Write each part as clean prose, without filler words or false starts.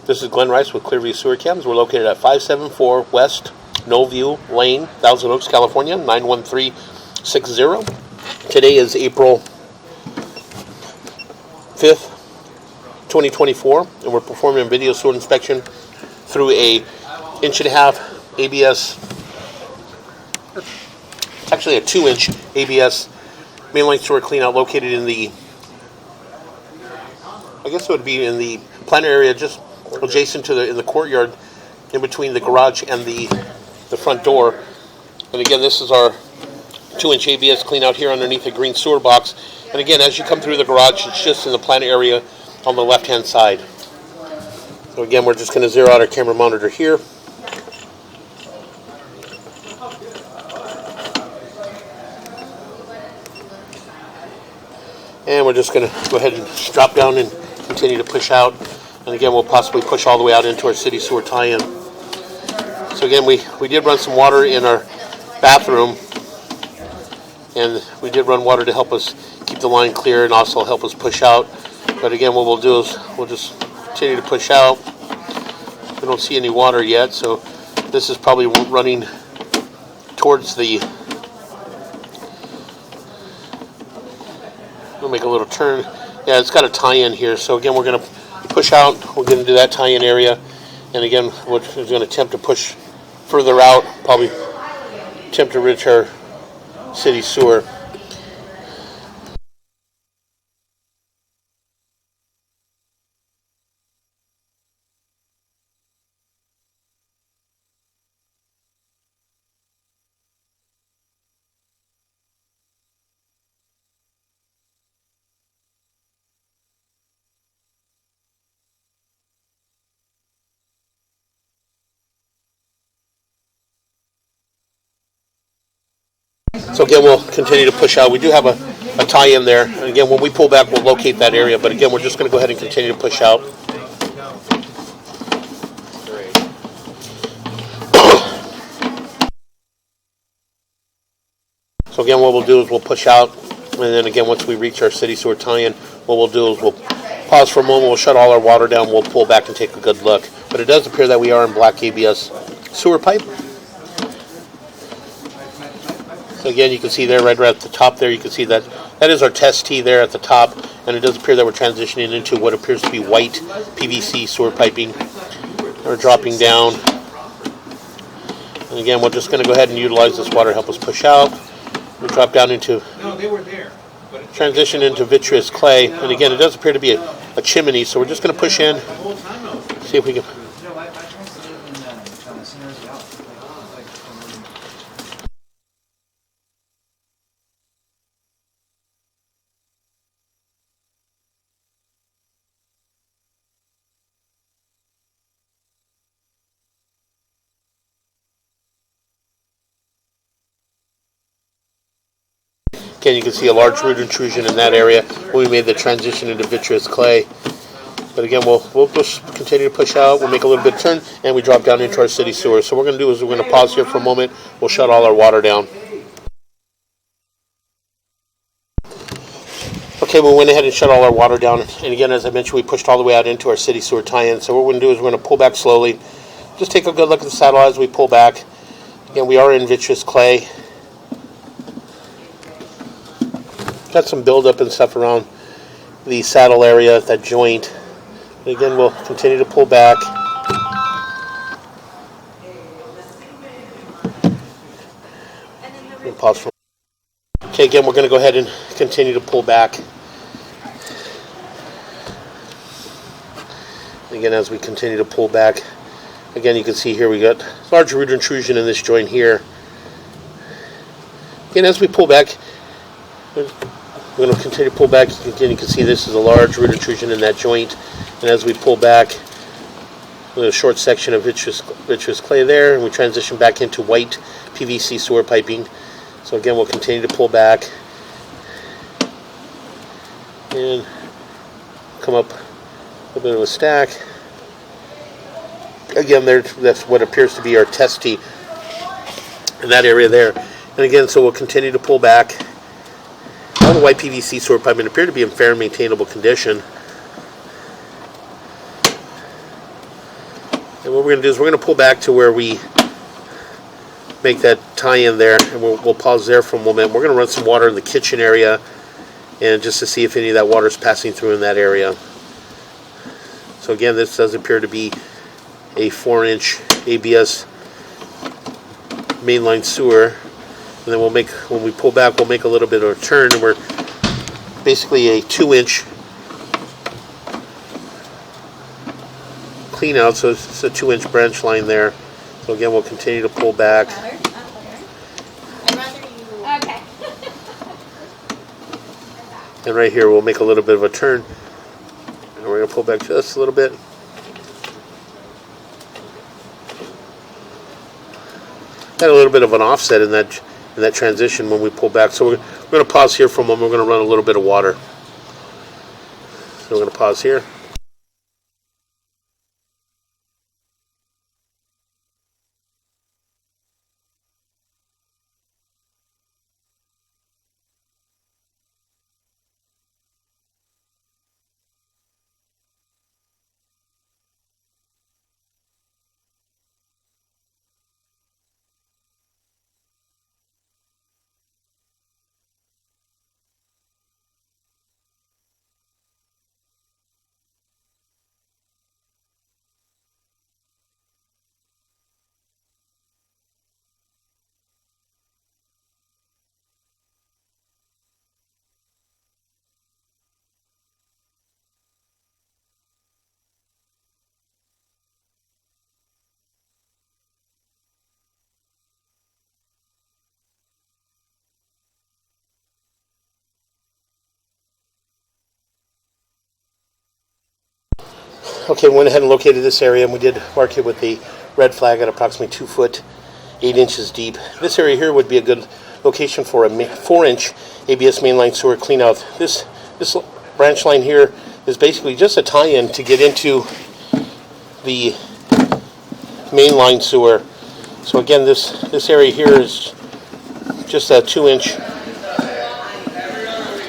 This is Glenn Rice with Clearview Sewer Cams. We're located at 574 West Knollview Lane, Thousand Oaks, California, 91360. Today is April 5th, 2024, and we're performing a video sewer inspection through a 1.5-inch ABS, it's actually a 2-inch ABS mainline sewer cleanout located in the, I guess it would be in the planter area just adjacent to in the courtyard in between the garage and the front door. And again, this is our 2-inch ABS clean out here underneath a green sewer box. And again, as you come through the garage, it's just in the planter area on the left hand side. So again, we're just going to zero out our camera monitor here. And we're just going to go ahead and drop down and continue to push out. And again, we'll possibly push all the way out into our city sewer tie-in. So again, we did run some water in our bathroom. And we did run water to help us keep the line clear and also help us push out. But again, what we'll do is we'll just continue to push out. We don't see any water yet, so this is probably running towards the... We'll make a little turn. Yeah, it's got a tie-in here. So again, we're going to push out. We're going to do that tie-in area. And again, we're going to attempt to push further out. Probably attempt to reach our city sewer. So again, we'll continue to push out. We do have a tie-in there. And again, when we pull back, we'll locate that area. But again, we're just going to go ahead and continue to push out. So again, what we'll do is we'll push out. And then again, once we reach our city sewer tie-in, what we'll do is we'll pause for a moment. We'll shut all our water down. We'll pull back and take a good look. But it does appear that we are in black ABS sewer pipe. So again, you can see there, right at the top there, you can see that is our test tee there at the top, and it does appear that we're transitioning into what appears to be white PVC sewer piping. We're dropping down. And again, we're just going to go ahead and utilize this water to help us push out. We drop down into, transition into vitreous clay, and again, it does appear to be a chimney, so we're just going to push in, see if we can... Again, you can see a large root intrusion in that area when we made the transition into vitreous clay. But again, we'll just continue to push out. We'll make a little bit of turn, and we drop down into our city sewer. So what we're going to do is we're going to pause here for a moment. We'll shut all our water down. Okay, we went ahead and shut all our water down. And again, as I mentioned, we pushed all the way out into our city sewer tie-in. So what we're going to do is we're going to pull back slowly. Just take a good look at the saddle as we pull back. Again, we are in vitreous clay. Got some buildup and stuff around the saddle area, that joint. And again, we'll continue to pull back. We'll pause for. Okay, again, we're going to go ahead and continue to pull back. Again, as we continue to pull back, again, you can see here we got large root intrusion in this joint here. Again, as we pull back, we're going to continue to pull back. Again, you can see this is a large root intrusion in that joint. And as we pull back, a short section of vitreous clay there, and we transition back into white PVC sewer piping. So again, we'll continue to pull back and come up a little bit of a stack. Again, that's what appears to be our test tee in that area there. And again, so we'll continue to pull back. All the white PVC sewer piping appear to be in fair and maintainable condition. And what we're going to do is we're going to pull back to where we make that tie-in there, and we'll pause there for a moment. We're going to run some water in the kitchen area, and just to see if any of that water is passing through in that area. So again, this does appear to be a 4-inch ABS mainline sewer. And then when we pull back, we'll make a little bit of a turn, and we're basically a 2-inch clean out, so it's a 2-inch branch line there. So again, we'll continue to pull back. Okay. And right here, we'll make a little bit of a turn, and we're going to pull back just a little bit. Got a little bit of an offset in that transition when we pull back. So we're going to pause here for a moment. We're going to run a little bit of water. So we're going to pause here. Okay, we went ahead and located this area, and we did mark it with the red flag at approximately 2 foot, 8 inches deep. This area here would be a good location for a 4-inch ABS mainline sewer cleanout. This branch line here is basically just a tie-in to get into the mainline sewer. So again, this area here is just a 2-inch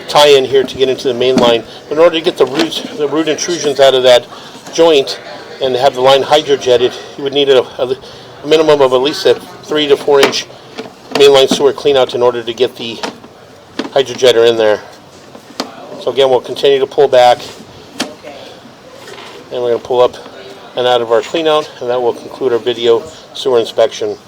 tie-in here to get into the main line. In order to get the root intrusions out of that joint and have the line hydrojetted, you would need a minimum of at least a 3 to 4 inch mainline sewer cleanout in order to get the hydrojetter in there. So again, we'll continue to pull back, and we're going to pull up and out of our cleanout, and that will conclude our video sewer inspection.